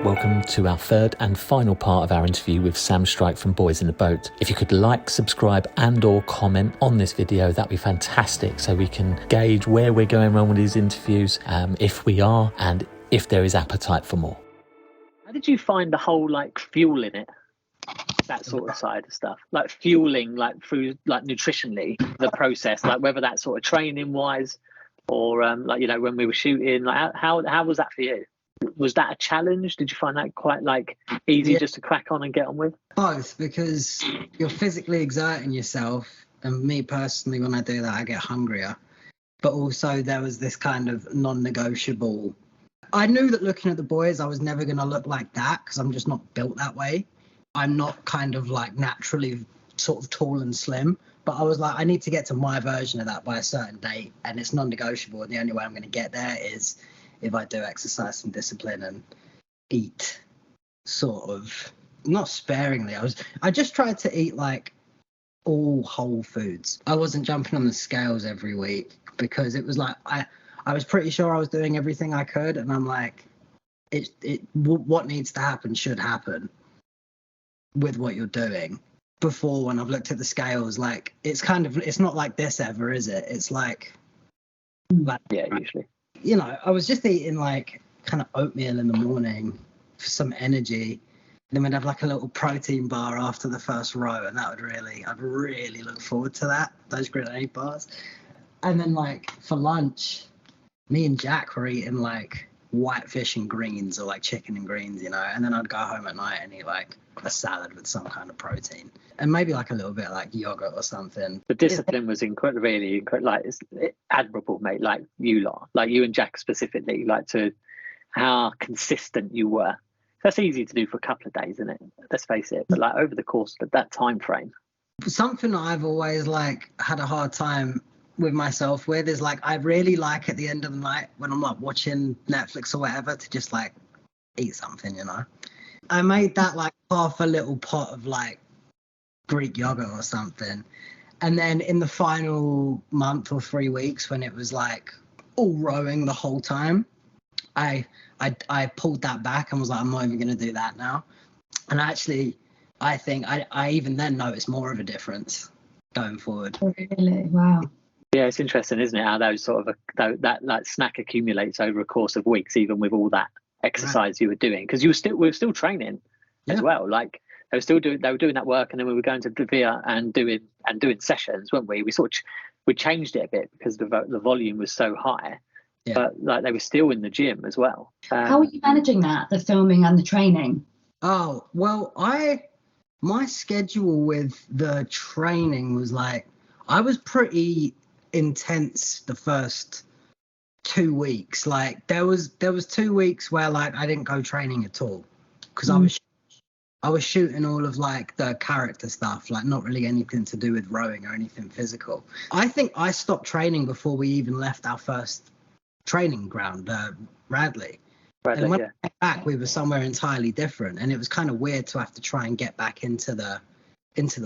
Welcome to our third and final part of our interview with Sam Strike from Boys in the Boat. If you could like, subscribe and or comment on this video, that'd be fantastic, so we can gauge where we're going wrong with these interviews, if we are, and if there is appetite for more. How did you find the whole fueling it? That sort of side of stuff, like fueling, through nutritionally, the process, whether that's sort of training wise or when we were shooting, how was that for you? Was that a challenge? Did you find that quite easy just to crack on and get on with? Both, because you're physically exerting yourself, and me personally, when I do that, I get hungrier. But also there was this kind of non-negotiable. I knew that looking at the boys, I was never going to look like that because I'm just not built that way. I'm not kind of naturally sort of tall and slim, but I was like, I need to get to my version of that by a certain date, and it's non-negotiable. And the only way I'm going to get there is if I do exercise and discipline and eat sort of not sparingly. I just tried to eat all whole foods. I wasn't jumping on the scales every week because it was I was pretty sure I was doing everything I could, and I'm like, what needs to happen should happen with what you're doing. Before, when I've looked at the scales, it's not like this ever, is it? It's yeah, usually. I was just eating kind of oatmeal in the morning for some energy. Then we'd have a little protein bar after the first row, and I'd really look forward to that, those grenade bars. And then for lunch, me and Jack were eating white fish and greens, or chicken and greens, and then I'd go home at night and eat a salad with some kind of protein, and maybe a little bit yogurt or something. The discipline was really it's admirable, mate. You and Jack specifically, to how consistent you were. That's easy to do for a couple of days, isn't it? Let's face it. But over the course of that time frame, something I've always had a hard time with myself with is I really at the end of the night when I'm watching Netflix or whatever to just eat something, I made that half a little pot of Greek yogurt or something, and then in the final month or 3 weeks when it was all rowing the whole time, I pulled that back and was I'm not even going to do that now. And actually I think I even then noticed more of a difference going forward. Really? Wow. Yeah, it's interesting, isn't it, how those sort of that snack accumulates over a course of weeks, even with all that exercise you were doing, because we were still training as well. They were doing that work, and then we were going to Devere and doing sessions, weren't we? We changed it a bit because the volume was so high, but they were still in the gym as well. How are you managing that, the filming and the training? Oh well, my schedule with the training was I was pretty intense the first 2 weeks. There was 2 weeks where I didn't go training at all because I was shooting all of the character stuff, not really anything to do with rowing or anything physical. I think I stopped training before we even left our first training ground, Radley. And when I came back, we were somewhere entirely different, and it was kind of weird to have to try and get back into the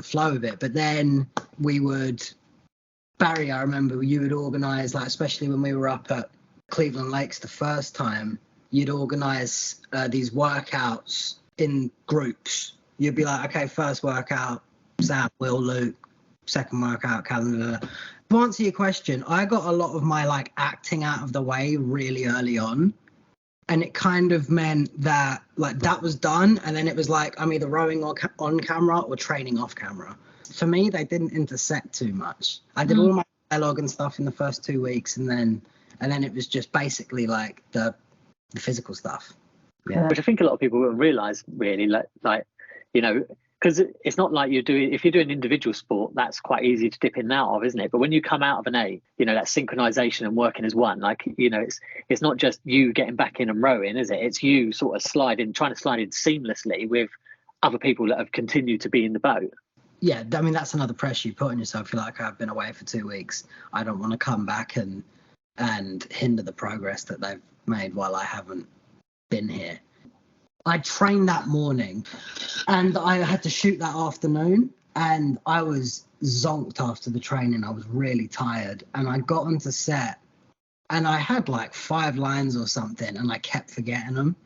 flow of it. But then Barry, I remember you would organise, especially when we were up at Cleveland Lakes the first time, you'd organise these workouts in groups. You'd be okay, first workout, Sam, Will, Luke, second workout, calendar. To answer your question, I got a lot of my acting out of the way really early on, and it kind of meant that that was done, and then it was I'm either rowing on camera or training off camera. For me, they didn't intersect too much. I did all my dialogue and stuff in the first 2 weeks, and then it was just basically the physical stuff. Yeah, which I think a lot of people wouldn't realise, really, because it's not if you're doing individual sport, that's quite easy to dip in and out of, isn't it? But when you come out of an A, that synchronization and working as one, it's not just you getting back in and rowing, is it? It's you sort of trying to slide in seamlessly with other people that have continued to be in the boat. Yeah, I mean, that's another pressure you put on yourself. You're I've been away for 2 weeks. I don't want to come back and hinder the progress that they've made while I haven't been here. I trained that morning and I had to shoot that afternoon, and I was zonked after the training. I was really tired, and I got onto set and I had 5 lines or something, and I kept forgetting them.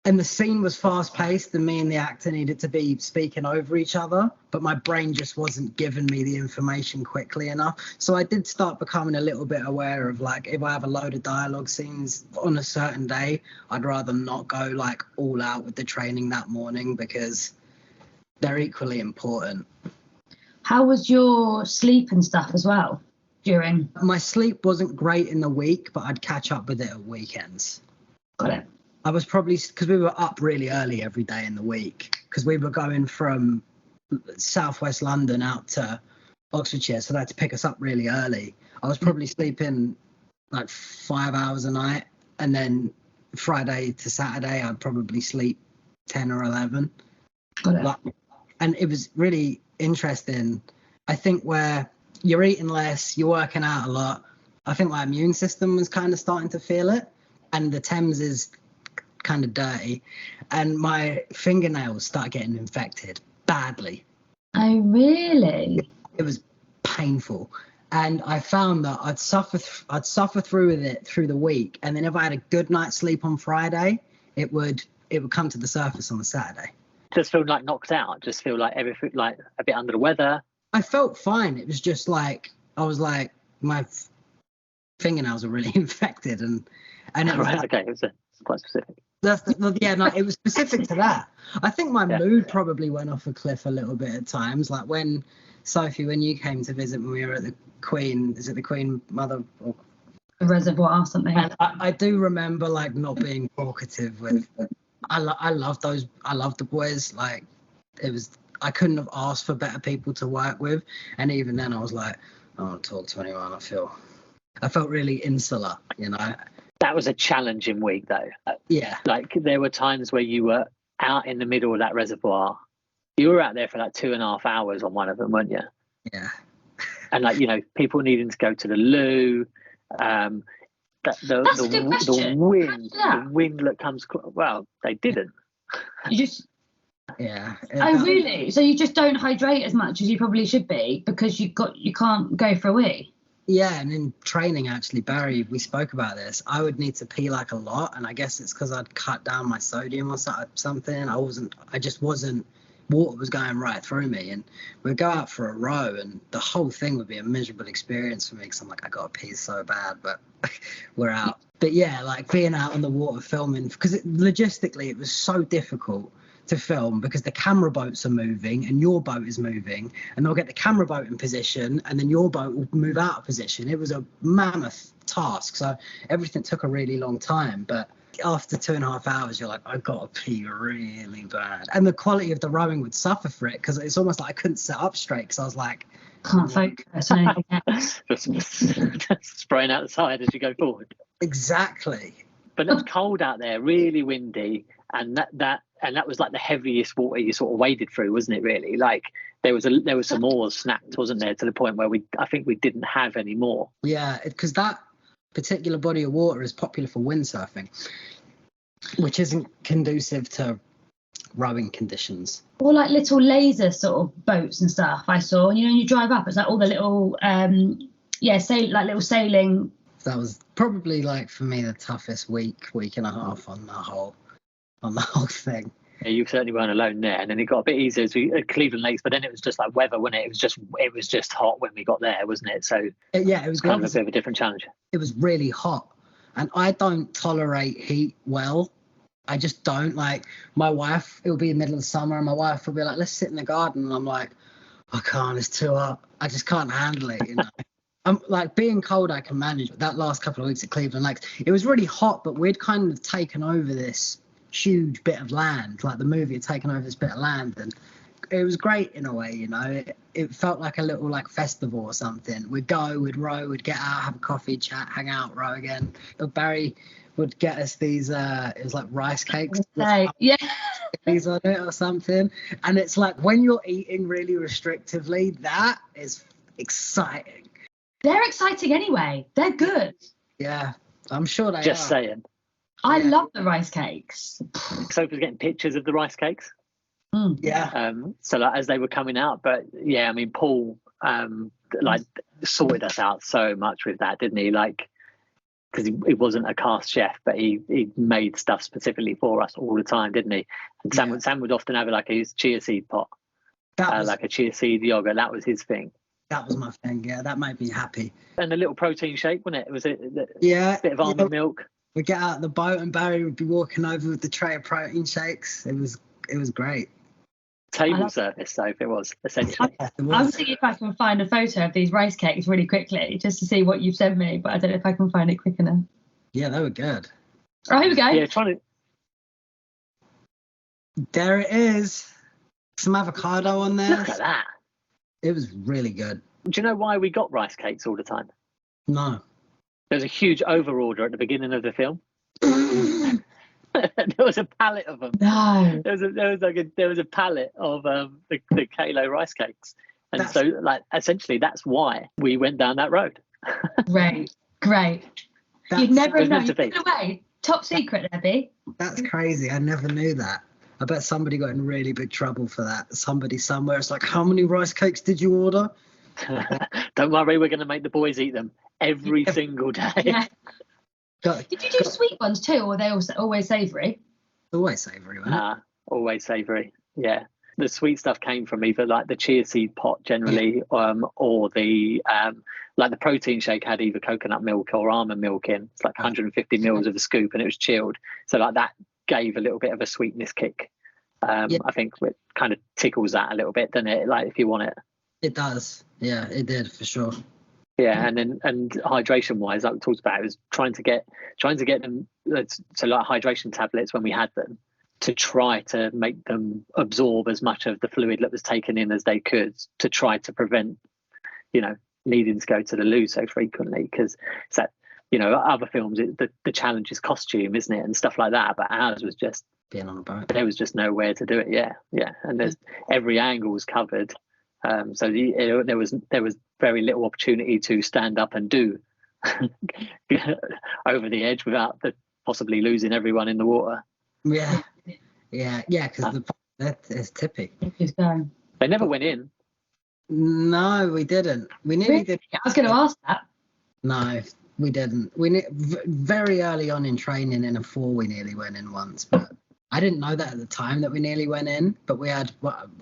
And the scene was fast paced, and me and the actor needed to be speaking over each other, but my brain just wasn't giving me the information quickly enough. So I did start becoming a little bit aware of, like, if I have a load of dialogue scenes on a certain day, I'd rather not go like all out with the training that morning, because they're equally important. How was your sleep and stuff as well during? My sleep wasn't great in the week, but I'd catch up with it at weekends. Got it. I was probably, because we were up really early every day in the week, because we were going from southwest London out to Oxfordshire, so they had to pick us up really early. I was probably sleeping like 5 hours a night, and then Friday to Saturday I'd probably sleep 10 or 11. Got it. And it was really interesting. I think where you're eating less, you're working out a lot, I think my immune system was kind of starting to feel it, and the Thames is kind of dirty, and my fingernails started getting infected badly. Oh, really? It was painful, and I found that I'd suffer through with it through the week, and then if I had a good night's sleep on Friday, it would come to the surface on the Saturday. Just feel like knocked out, just feel like everything, like a bit under the weather. I felt fine. It was just like I was like, my fingernails are really infected, and it was Right, like, okay, it's quite specific. It was specific to that. I think my mood probably went off a cliff a little bit at times. Like when Sophie, when you came to visit when we were at the Queen, is it the Queen Mother? Or, A reservoir or something. and I do remember like not being talkative with. I love those. I love the boys. Like it was. I couldn't have asked for better people to work with. And even then, I was like, I don't talk to anyone. I felt really insular. You know. That was a challenging week, though. Yeah. Like there were times where you were out in the middle of that reservoir. You were out there for like 2.5 hours on one of them, weren't you? Yeah. And like, you know, people needing to go to the loo. That's a good question. The wind that comes. Well, they didn't. You just. Yeah. Oh, really? So you just don't hydrate as much as you probably should be because you can't go for a wee. Yeah, and in training, actually, Barry, we spoke about this. I would need to pee like a lot, and I guess it's because I'd cut down my sodium or something. Water was going right through me, and we'd go out for a row, and the whole thing would be a miserable experience for me because I'm like, I got to pee so bad, but we're out. But yeah, like being out on the water filming, because logistically it was so difficult to film because the camera boats are moving and your boat is moving, and they'll get the camera boat in position and then your boat will move out of position. It was a mammoth task, so everything took a really long time. But after 2.5 hours, you're like, I've got to pee really bad, and the quality of the rowing would suffer for it because it's almost like I couldn't sit up straight because I was like, can't focus on anything else. Just spraying out the side as you go forward. Exactly. But it was cold out there, really windy, and that was like the heaviest water you sort of waded through, wasn't it? Really, like there was some oars snapped, wasn't there, to the point where I think we didn't have any more. Yeah, because that particular body of water is popular for windsurfing, which isn't conducive to rowing conditions. Or like little laser sort of boats and stuff I saw. And, you know, when you drive up, it's like all the little, like little sailing. That was probably, like, for me, the toughest week and a half on the whole thing. Yeah, you certainly weren't alone there. And then it got a bit easier as we at Cleveland Lakes, but then it was just like weather, wasn't it? It was just hot when we got there, wasn't it? So yeah, it was kind of a bit of a different challenge. It was really hot, and I don't tolerate heat well. I just don't. Like, my wife, it'll be the middle of the summer and my wife will be like, let's sit in the garden, and I'm like, I can't, it's too hot. I just can't handle it, you know. I'm like, being cold I can manage, but that last couple of weeks at Cleveland Lakes, it was really hot, but we'd kind of taken over this huge bit of land. Like, the movie had taken over this bit of land, and it was great in a way, you know. It felt like a little, like, festival or something. We'd go, we'd row, we'd get out, have a coffee, chat, hang out, row again. But Barry would get us these it was like rice cakes, Yeah, these on it or something, and it's like when you're eating really restrictively, that is exciting. they're exciting anyway. They're good. Yeah, I'm sure they Just are. saying. I Yeah. love the rice cakes. Sophie was getting pictures of the rice cakes. Yeah. So like, as they were coming out, but yeah, I mean, Paul like sorted us out so much with that, didn't he? Like, because he wasn't a cast chef, but he made stuff specifically for us all the time, didn't he? And Sam would often have like his chia seed pot, like a chia seed yogurt. That was his thing. That was my thing. Yeah, that made me happy. And a little protein shake, wasn't it? Was it? Yeah, a bit of almond milk. We'd get out of the boat and Barry would be walking over with the tray of protein shakes. It was great. Table service, so if it was essentially. I'm seeing if I can find a photo of these rice cakes really quickly, just to see what you've sent me, but I don't know if I can find it quick enough. Yeah, they were good. Oh, here we go. Yeah, trying to. There it is. Some avocado on there. Look at that. It was really good. Do you know why we got rice cakes all the time? No. There was a huge overorder at the beginning of the film. There was a pallet of them. No. There was a pallet of the Kalo rice cakes, and so like essentially that's why we went down that road. Great. You'd never have known. You put it away. Top secret, Debbie. That's crazy. I never knew that. I bet somebody got in really big trouble for that. Somebody somewhere. It's like, how many rice cakes did you order? Don't worry, we're going to make the boys eat them every single day. Yeah. Did you do sweet ones too, or were they always savoury? Always savoury, wasn't it? Always savoury. Yeah. The sweet stuff came from either like the chia seed pot generally, or the like the protein shake had either coconut milk or almond milk in. It's like 150 mils of a scoop, and it was chilled. So like that gave a little bit of a sweetness kick. I think it kind of tickles that a little bit, doesn't it? Like if you want it. It does. Yeah, it did for sure. Yeah, and hydration wise, like we talked about, it was trying to get them, so like hydration tablets when we had them, to try to make them absorb as much of the fluid that was taken in as they could, to try to prevent, needing to go to the loo so frequently. Because other films, the challenge is costume, isn't it, and stuff like that. But ours was just being on a boat. There was just nowhere to do it. Yeah, and there's every angle was covered. So there was very little opportunity to stand up and do over the edge without possibly losing everyone in the water. Yeah, because it's tippy. They never went in. No, we didn't. We nearly did. I was going to ask that. No, we didn't. Very early on in training in a 4, we nearly went in once, but I didn't know that at the time that we nearly went in. But we had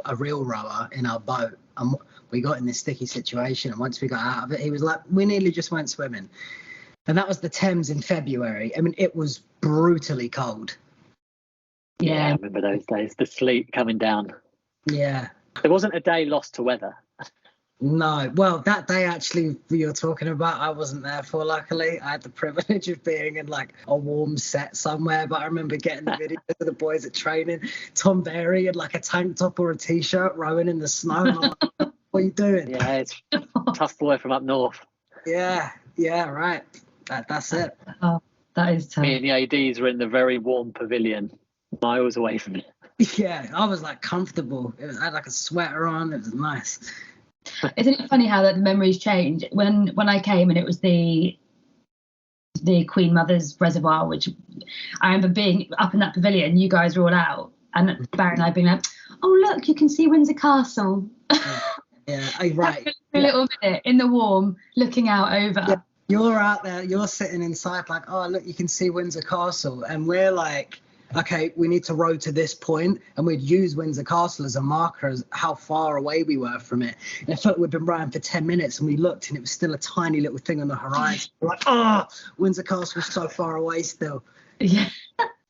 a real rower in our boat, and we got in this sticky situation. And once we got out of it, he was like, "We nearly just went swimming," and that was the Thames in February. I mean, it was brutally cold. Yeah, I remember those days. The sleet coming down. Yeah. There wasn't a day lost to weather. No. Well, that day actually you're talking about, I wasn't there for, luckily. I had the privilege of being in like a warm set somewhere, but I remember getting the video of the boys at training. Tom Berry had like a tank top or a T-shirt rowing in the snow. I'm like, what are you doing? Yeah, it's tough boy from up north. Yeah, right. That's it. Oh, that is tough. Me and the ADs were in the very warm pavilion, miles away from it. Yeah, I was like comfortable. I had like a sweater on. It was nice. Isn't it funny how that the memories change? When I came and it was the Queen Mother's Reservoir, which I remember being up in that pavilion, you guys were all out, and Barry and I being like, "Oh look, you can see Windsor Castle." Yeah, right. For a little minute in the warm, looking out over. Yeah, you're out there, you're sitting inside like, "Oh look, you can see Windsor Castle," and we're like, okay, we need to row to this point, and we'd use Windsor Castle as a marker as how far away we were from it. And it felt like we'd been rowing for 10 minutes, and we looked, and it was still a tiny little thing on the horizon. We're like, Windsor Castle was so far away still. Yeah.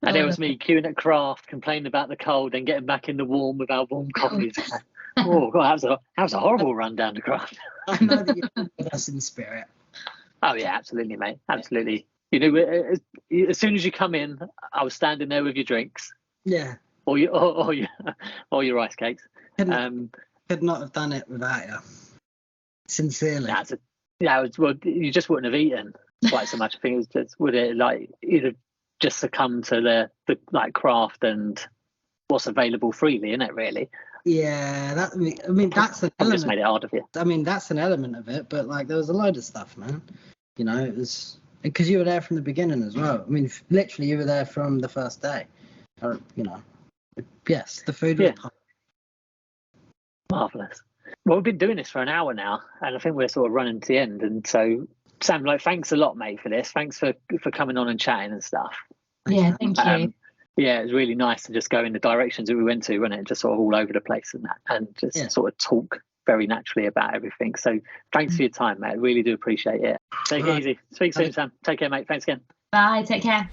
And it was me queuing at craft, complaining about the cold, and getting back in the warm with our warm coffees. Oh God, that was a horrible run down to craft. I know that you're with us in spirit. Oh yeah, absolutely, mate, absolutely. As soon as you come in, I was standing there with your drinks. Yeah. Or your rice cakes. Could not have done it without you. Sincerely. Well, you just wouldn't have eaten quite so much. I think it was just, would it, like, you'd have just succumbed to the like craft and what's available freely, isn't it, really? Yeah, that's an element. Just made it harder for you. I mean, that's an element of it, but like there was a load of stuff, man. It was because you were there from the beginning as well. I mean, literally, you were there from the first day. Yes, the food was marvelous. Well, we've been doing this for an hour now, and I think we're sort of running to the end. And so, Sam, like, thanks a lot, mate, for this. Thanks for coming on and chatting and stuff. Yeah, thank you. Yeah, it was really nice to just go in the directions that we went to, wasn't it? Just sort of all over the place and that, and just sort of talk very naturally about everything. So thanks for your time, mate. Really do appreciate it. Take it easy. Speak soon, Sam. Take care, mate. Thanks again. Bye. Take care.